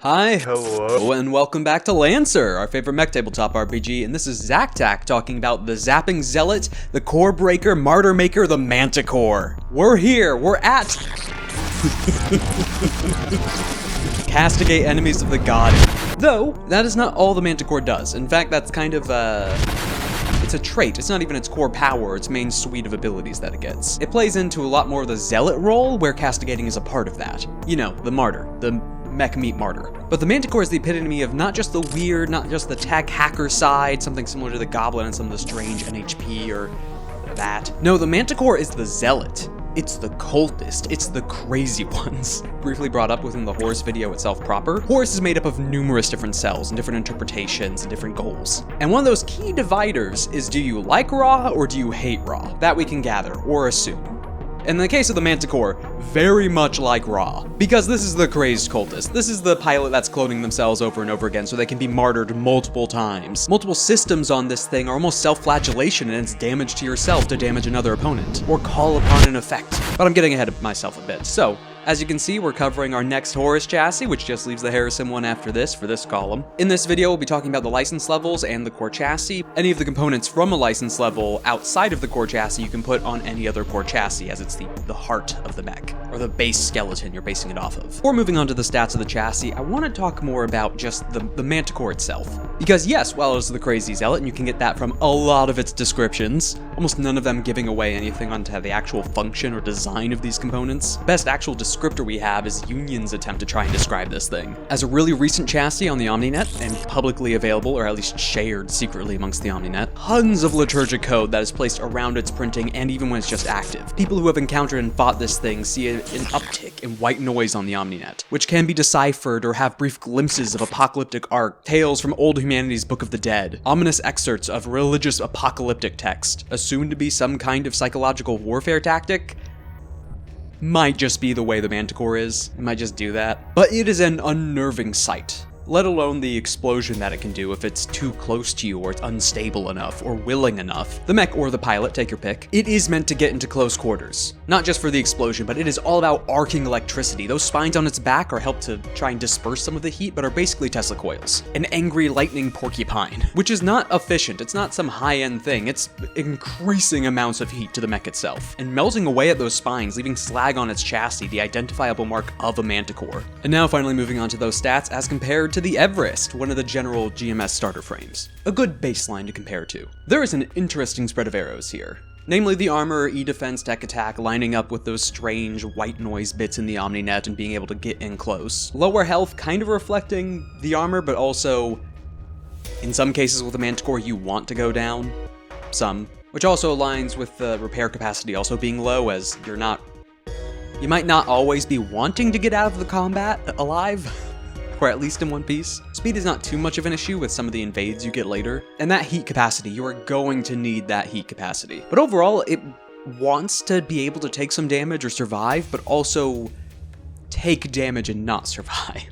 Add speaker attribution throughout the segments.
Speaker 1: Hi, hello, and welcome back to LANCER, our favorite mech tabletop RPG, and this is Zaktact talking about the Zapping Zealot, the Core Breaker, Martyr Maker, the Manticore. We're here, we're at CATIGATE enemies of the GODHEAD. Though, that is not all the Manticore does. In fact, that's kind of, it's a trait. It's not even its core power, its main suite of abilities that it gets. It plays into a lot more of the Zealot role, where castigating is a part of that. You know, the Martyr, the Mech meet Martyr. But the Manticore is the epitome of not just the weird, not just the tech hacker side, something similar to the Goblin and some of the strange NHP or that. No, the Manticore is the Zealot. It's the cultist, it's the crazy ones. Briefly brought up within the Horus video itself proper, Horus is made up of numerous different cells and different interpretations and different goals. And one of those key dividers is, do you like Ra or do you hate Ra? That we can gather or assume. In the case of the Manticore, very much like Ra, because this is the crazed cultist. This is the pilot that's cloning themselves over and over again so they can be martyred multiple times. Multiple systems on this thing are almost self-flagellation, and it's damage to yourself to damage another opponent, or call upon an effect. But I'm getting ahead of myself a bit. So, as you can see, we're covering our next Horus chassis, which just leaves the Harrison one after this for this column. In this video, we'll be talking about the license levels and the core chassis. Any of the components from a license level outside of the core chassis you can put on any other core chassis, as it's the heart of the mech, or the base skeleton you're basing it off of. Before moving on to the stats of the chassis, I want to talk more about just the Manticore itself. Because yes, while it's the crazy zealot, and you can get that from a lot of its descriptions, almost none of them giving away anything onto the actual function or design of these components. Best actual descriptor we have is Union's attempt to try and describe this thing. As a really recent chassis on the OmniNet, and publicly available, or at least shared secretly amongst the OmniNet, tons of liturgic code that is placed around its printing and even when it's just active. People who have encountered and fought this thing see an uptick in white noise on the OmniNet, which can be deciphered or have brief glimpses of apocalyptic art, tales from old humanity's Book of the Dead, ominous excerpts of religious apocalyptic text, assumed to be some kind of psychological warfare tactic. Might just be the way the Manticore is. It might just do that. But it is an unnerving sight. Let alone the explosion that it can do if it's too close to you or it's unstable enough or willing enough. The mech or the pilot, take your pick. It is meant to get into close quarters. Not just for the explosion, but it is all about arcing electricity. Those spines on its back are helped to try and disperse some of the heat, but are basically Tesla coils. An angry lightning porcupine, which is not efficient. It's not some high-end thing. It's increasing amounts of heat to the mech itself, and melting away at those spines, leaving slag on its chassis, the identifiable mark of a Manticore. And now finally moving on to those stats as compared to the Everest, one of the general GMS starter frames. A good baseline to compare to. There is an interesting spread of arrows here. Namely the armor, E-defense, tech attack lining up with those strange white noise bits in the OmniNet and being able to get in close. Lower health kind of reflecting the armor, but also, in some cases with the Manticore, you want to go down. Some. Which also aligns with the repair capacity also being low, as you might not always be wanting to get out of the combat alive. Or at least in one piece. Speed is not too much of an issue with some of the invades you get later. And that heat capacity, you are going to need that heat capacity. But overall, it wants to be able to take some damage or survive, but also take damage and not survive.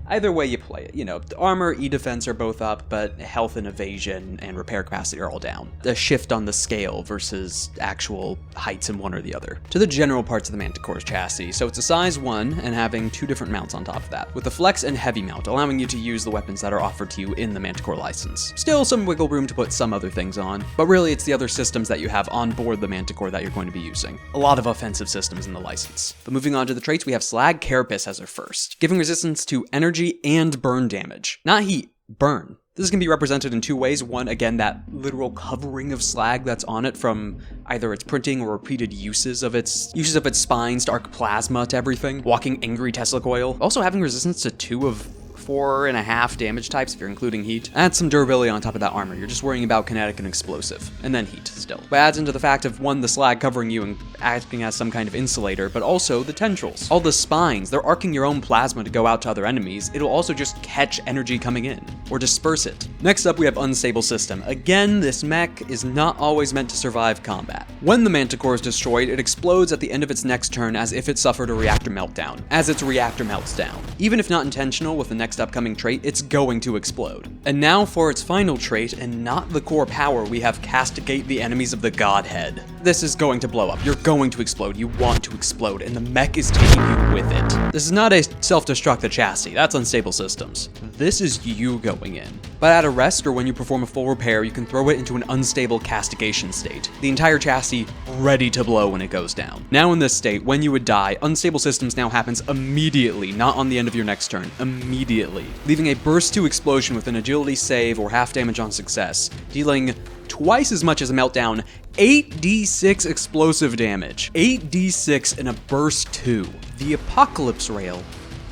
Speaker 1: Either way you play it, you know, armor, E-defense are both up, but health and evasion and repair capacity are all down. A shift on the scale versus actual heights in one or the other. To the general parts of the Manticore's chassis, so it's a size 1 and having 2 different mounts on top of that, with a flex and heavy mount, allowing you to use the weapons that are offered to you in the Manticore license. Still some wiggle room to put some other things on, but really it's the other systems that you have on board the Manticore that you're going to be using. A lot of offensive systems in the license. But moving on to the traits, we have Slag Carapace as our first, giving resistance to energy and burn damage. Not heat, burn. This can be represented in 2 ways. One, again, that literal covering of slag that's on it from either its printing or repeated uses of its spines to arc plasma to everything. Walking angry Tesla coil. Also having resistance to 2 of 4.5 damage types if you're including heat. Add some durability on top of that armor. You're just worrying about kinetic and explosive. And then heat still. But adds into the fact of 1, the slag covering you and acting as some kind of insulator, but also the tendrils. All the spines, they're arcing your own plasma to go out to other enemies. It'll also just catch energy coming in, or disperse it. Next up, we have Unstable System. Again, this mech is not always meant to survive combat. When the Manticore is destroyed, it explodes at the end of its next turn as if it suffered a reactor meltdown, as its reactor melts down. Even if not intentional with the next next upcoming trait, it's going to explode. And now for its final trait, and not the core power, we have Castigate the enemies of the Godhead. This is going to blow up. You're going to explode. You want to explode, and the mech is taking you with it. This is not a self-destruct the chassis. That's unstable systems. This is you going in. But at a rest, or when you perform a full repair, you can throw it into an unstable castigation state. The entire chassis ready to blow when it goes down. Now in this state, when you would die, unstable systems now happens immediately, not on the end of your next turn, immediately, leaving a burst 2 explosion with an agility save or half damage on success, dealing twice as much as a meltdown, 8d6 explosive damage. 8d6 in a burst 2. The Apocalypse Rail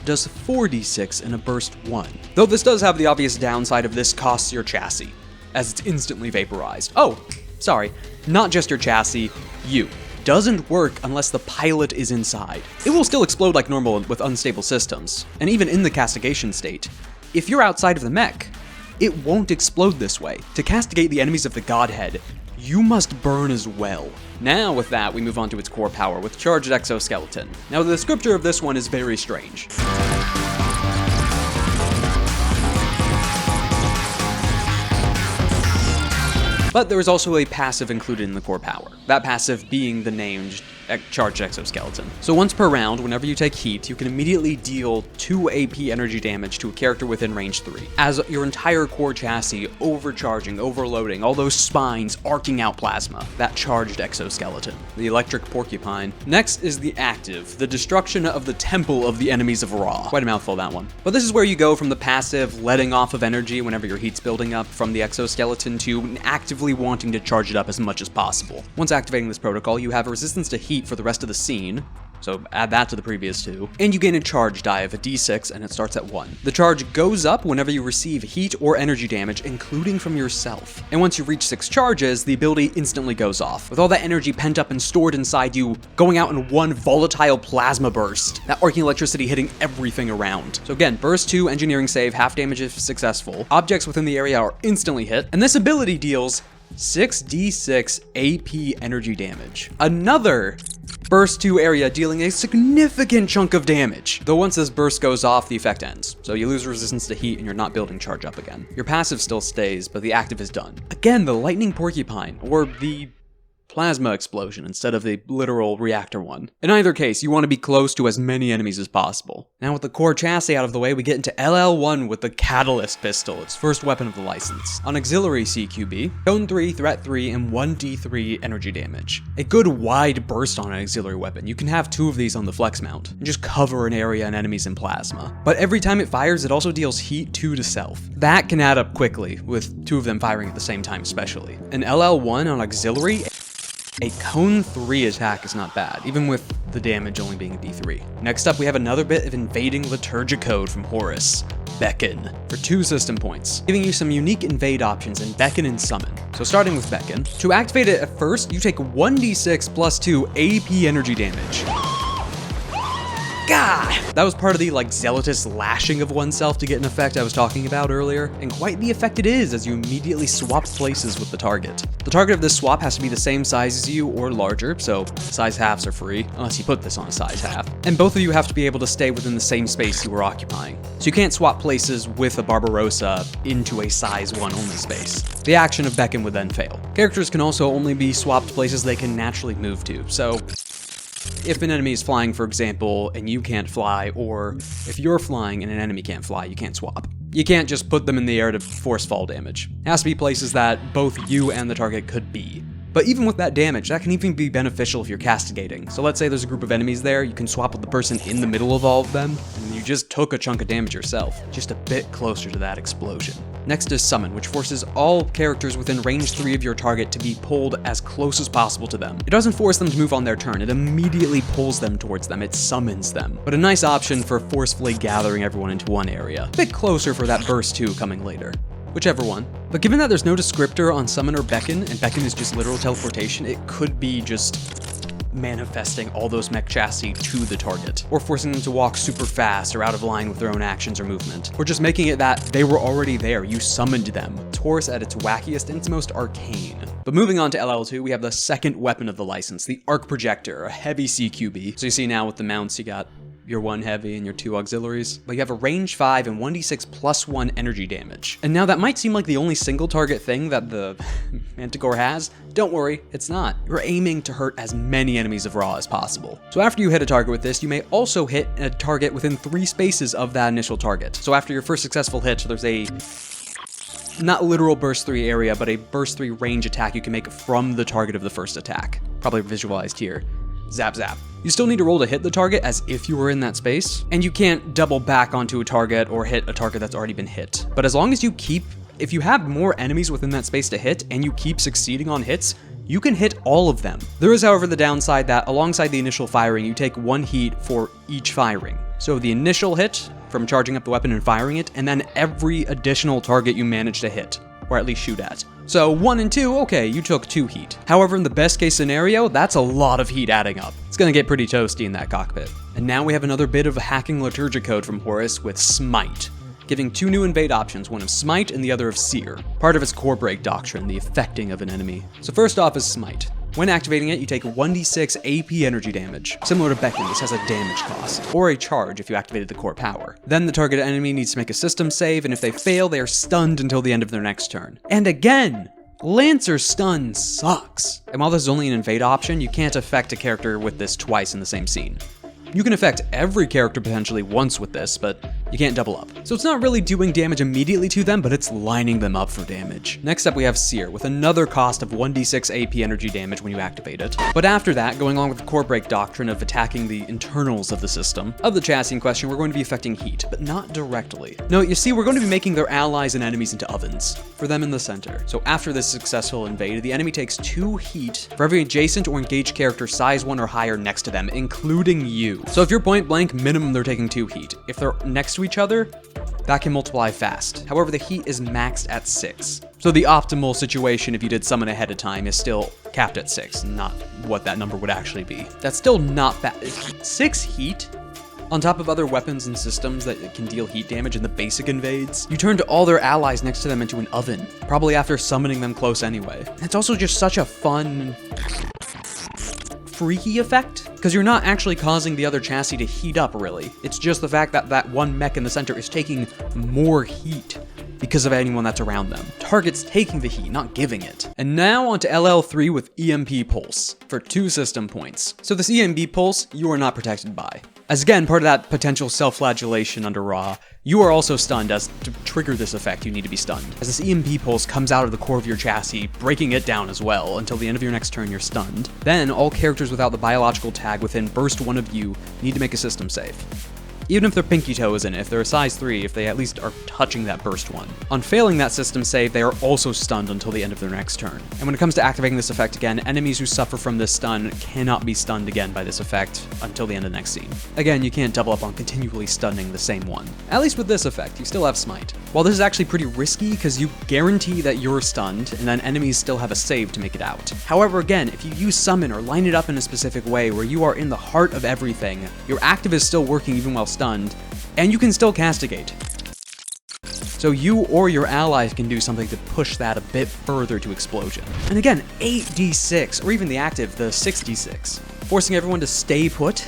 Speaker 1: does 4d6 in a burst 1. Though this does have the obvious downside of this costs your chassis, as it's instantly vaporized. Oh, sorry, not just your chassis, you. Doesn't work unless the pilot is inside. It will still explode like normal with unstable systems, and even in the castigation state. If you're outside of the mech, it won't explode this way. To castigate the enemies of the Godhead, you must burn as well. Now with that, we move on to its core power with Charged Exoskeleton. Now the descriptor of this one is very strange. But there is also a passive included in the core power, that passive being the named Charged Exoskeleton. So once per round, whenever you take heat, you can immediately deal 2 AP energy damage to a character within range 3, as your entire core chassis overcharging, overloading, all those spines arcing out plasma, that Charged Exoskeleton, the electric porcupine. Next is the active, the destruction of the temple of the enemies of Ra. Quite a mouthful, that one. But this is where you go from the passive letting off of energy whenever your heat's building up from the exoskeleton to actively wanting to charge it up as much as possible. Once activating this protocol, you have a resistance to heat for the rest of the scene, so add that to the previous 2, and you gain a charge die of a d6, and it starts at 1. The charge goes up whenever you receive heat or energy damage, including from yourself. And once you reach 6 charges, the ability instantly goes off, with all that energy pent up and stored inside you, going out in one volatile plasma burst, that arcing electricity hitting everything around. So again, burst 2, engineering save, half damage if successful. Objects within the area are instantly hit, and this ability deals 6d6 AP energy damage. Another burst 2 area dealing a significant chunk of damage. Though once this burst goes off, the effect ends. So you lose resistance to heat and you're not building charge up again. Your passive still stays, but the active is done. Again, the lightning porcupine, or the plasma explosion instead of the literal reactor one. In either case, you want to be close to as many enemies as possible. Now with the core chassis out of the way, we get into LL1 with the Catalyst Pistol, its first weapon of the license. On auxiliary CQB, Cone 3, Threat 3, and 1d3 energy damage. A good wide burst on an auxiliary weapon. You can have 2 of these on the flex mount, and just cover an area and enemies in plasma. But every time it fires, it also deals heat 2 to self. That can add up quickly, with 2 of them firing at the same time especially. An LL1 on auxiliary, a Cone 3 attack is not bad, even with the damage only being a d3. Next up, we have another bit of invading Liturgicode from Horus, Beckon, for 2 system points, giving you some unique invade options in Beckon and Summon. So starting with Beckon, to activate it at first, you take 1d6 plus 2 AP energy damage. God! That was part of the zealotous lashing of oneself to get an effect I was talking about earlier, and quite the effect it is as you immediately swap places with the target. The target of this swap has to be the same size as you or larger, so size halves are free, unless you put this on a size half. And both of you have to be able to stay within the same space you were occupying. So you can't swap places with a Barbarossa into a size 1 only space. The action of Beckon would then fail. Characters can also only be swapped places they can naturally move to, so if an enemy is flying, for example, and you can't fly, or if you're flying and an enemy can't fly, you can't swap. You can't just put them in the air to force fall damage. It has to be places that both you and the target could be. But even with that damage, that can even be beneficial if you're castigating. So let's say there's a group of enemies there, you can swap with the person in the middle of all of them, and you just took a chunk of damage yourself, just a bit closer to that explosion. Next is Summon, which forces all characters within range 3 of your target to be pulled as close as possible to them. It doesn't force them to move on their turn, it immediately pulls them towards them, it summons them. But a nice option for forcefully gathering everyone into one area. A bit closer for that burst 2 coming later. Whichever one. But given that there's no descriptor on Summon or Beckon, and Beckon is just literal teleportation, it could be just manifesting all those mech chassis to the target, or forcing them to walk super fast or out of line with their own actions or movement, or just making it that they were already there, you summoned them. Taurus at its wackiest and its most arcane. But moving on to LL2, we have the second weapon of the license, the Arc Projector, a heavy CQB. So you see now with the mounts, you got your 1 heavy and your 2 auxiliaries, but you have a range 5 and 1d6 plus 1 energy damage. And now that might seem like the only single target thing that the Manticore has. Don't worry, it's not. You're aiming to hurt as many enemies of Ra as possible. So after you hit a target with this, you may also hit a target within 3 spaces of that initial target. So after your first successful hit, there's a not literal burst 3 area, but a burst 3 range attack you can make from the target of the first attack. Probably visualized here. Zap zap. You still need to roll to hit the target as if you were in that space, and you can't double back onto a target or hit a target that's already been hit. But as long as you if you have more enemies within that space to hit and you keep succeeding on hits, you can hit all of them. There is, however, the downside that alongside the initial firing, you take 1 heat for each firing. So the initial hit from charging up the weapon and firing it, and then every additional target you manage to hit, or at least shoot at. So 1 and 2, okay, you took 2 heat. However, in the best case scenario, that's a lot of heat adding up. It's gonna get pretty toasty in that cockpit. And now we have another bit of hacking liturgic code from Horus with Smite, giving 2 new invade options, one of Smite and the other of Seer, part of its core break doctrine, the affecting of an enemy. So first off is Smite. When activating it, you take 1d6 AP energy damage. Similar to Beckon, this has a damage cost, or a charge if you activated the core power. Then the target enemy needs to make a system save, and if they fail, they are stunned until the end of their next turn. And again, Lancer stun sucks. And while this is only an invade option, you can't affect a character with this twice in the same scene. You can affect every character potentially once with this, but you can't double up. So it's not really doing damage immediately to them, but it's lining them up for damage. Next up we have Seer, with another cost of 1d6 AP energy damage when you activate it. But after that, going along with the core break doctrine of attacking the internals of the system, of the chassis in question, we're going to be affecting heat, but not directly. No, you see, we're going to be making their allies and enemies into ovens, for them in the center. So after this successful invade, the enemy takes 2 heat for every adjacent or engaged character size 1 or higher next to them, including you. So if you're point blank, minimum they're taking 2 heat. If they're next to each other, that can multiply fast. However, the heat is maxed at 6. So the optimal situation if you did summon ahead of time is still capped at 6, not what that number would actually be. That's still not bad. 6 heat on top of other weapons and systems that can deal heat damage in the basic invades. You turn to all their allies next to them into an oven, probably after summoning them close anyway. It's also just such a fun, freaky effect, because you're not actually causing the other chassis to heat up, really. It's just the fact that that one mech in the center is taking more heat because of anyone that's around them. Target's taking the heat, not giving it. And now onto LL3 with EMP Pulse for 2 system points. So this EMP Pulse, you are not protected by. As again, part of that potential self-flagellation under Ra, you are also stunned, as to trigger this effect, you need to be stunned. As this EMP pulse comes out of the core of your chassis, breaking it down as well, until the end of your next turn you're stunned. Then, all characters without the biological tag within burst 1 of you need to make a system save. Even if their pinky toe is in it, if they're a size 3, if they at least are touching that burst 1. On failing that system save, they are also stunned until the end of their next turn. And when it comes to activating this effect again, enemies who suffer from this stun cannot be stunned again by this effect until the end of the next scene. Again, you can't double up on continually stunning the same one. At least with this effect, you still have Smite. While this is actually pretty risky because you guarantee that you're stunned, and then enemies still have a save to make it out. However, again, if you use Summon or line it up in a specific way where you are in the heart of everything, your active is still working even while stunned, and you can still CATIGATE. So you or your allies can do something to push that a bit further to explosion. And again, 8d6, or even the active, the 6d6, forcing everyone to stay put.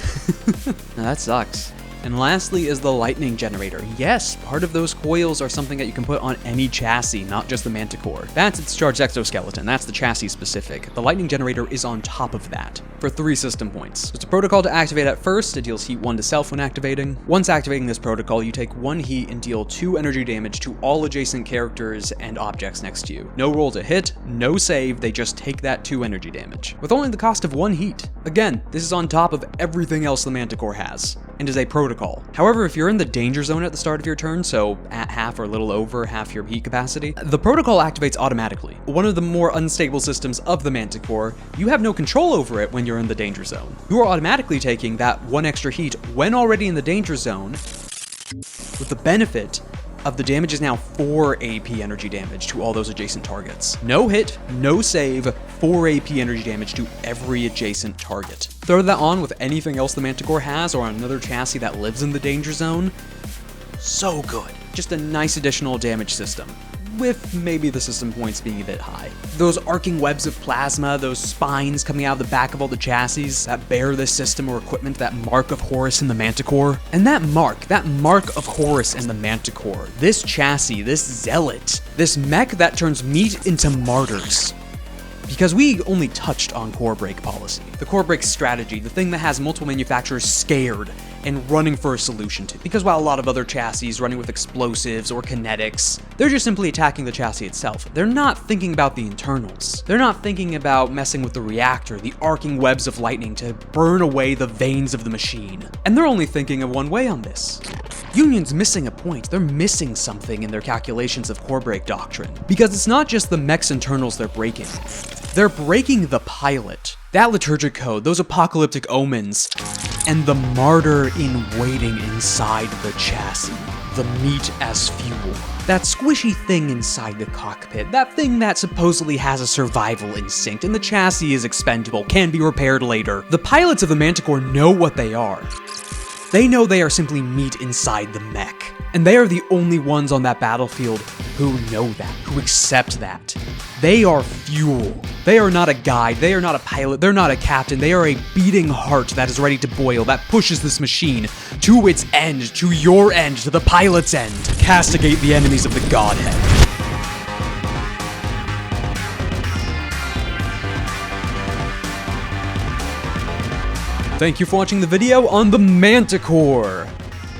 Speaker 1: Now that sucks. And lastly is the lightning generator. Yes, part of those coils are something that you can put on any chassis, not just the Manticore. That's its charged exoskeleton, that's the chassis specific. The lightning generator is on top of that, for 3 system points. It's a protocol to activate at first, it deals heat 1 to self when activating. Once activating this protocol, you take 1 heat and deal 2 energy damage to all adjacent characters and objects next to you. No roll to hit, no save, they just take that 2 energy damage, with only the cost of 1 heat. Again, this is on top of everything else the Manticore has, and is a protocol. However, if you're in the danger zone at the start of your turn, so at half or a little over half your heat capacity, the protocol activates automatically. One of the more unstable systems of the Manticore, you have no control over it when you're in the danger zone. You are automatically taking that 1 extra heat when already in the danger zone, with the benefit of the damage is now 4 AP energy damage to all those adjacent targets. No hit, no save, 4 AP energy damage to every adjacent target. Throw that on with anything else the Manticore has or on another chassis that lives in the danger zone. So good. Just a nice additional damage system. with maybe the system points being a bit high. Those arcing webs of plasma, those spines coming out of the back of all the chassis that bear this system or equipment, that mark of Horus in the Manticore. And that mark of Horus in the Manticore, this chassis, this zealot, this mech that turns meat into martyrs. Because we only touched on core break policy, the core break strategy, the thing that has multiple manufacturers scared and running for a solution to. Because while a lot of other chassis running with explosives or kinetics, they're just simply attacking the chassis itself. They're not thinking about the internals. They're not thinking about messing with the reactor, the arcing webs of lightning to burn away the veins of the machine. And they're only thinking of one way on this. Union's missing a point. They're missing something in their calculations of core break doctrine. Because it's not just the mech's internals they're breaking. They're breaking the pilot, that liturgic code, those apocalyptic omens, and the martyr in waiting inside the chassis, the meat as fuel. That squishy thing inside the cockpit, that thing that supposedly has a survival instinct, and the chassis is expendable, can be repaired later. The pilots of the Manticore know what they are. They know they are simply meat inside the mech. And they are the only ones on that battlefield who know that, who accept that. They are fuel. They are not a guide, they are not a pilot, they're not a captain, they are a beating heart that is ready to boil, that pushes this machine to its end, to your end, to the pilot's end. Castigate the enemies of the Godhead. Thank you for watching the video on the Manticore.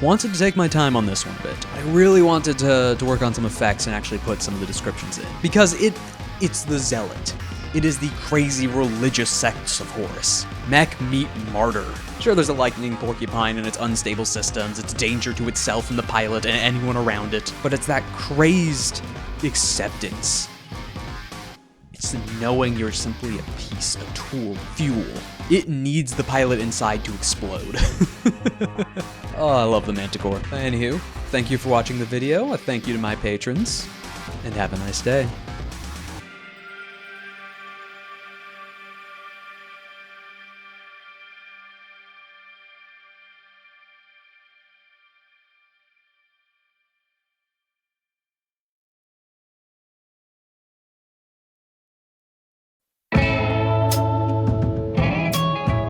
Speaker 1: Wanted to take my time on this one a bit. I really wanted to work on some effects and actually put some of the descriptions in. Because it's the zealot. It is the crazy religious sects of Horus. Mech meet martyr. Sure, there's a lightning porcupine and its unstable systems, its danger to itself and the pilot and anyone around it, but it's that crazed acceptance. It's knowing you're simply a piece, a tool, fuel. It needs the pilot inside to explode. Oh, I love the Manticore. Anywho, thank you for watching the video, a thank you to my patrons, and have a nice day.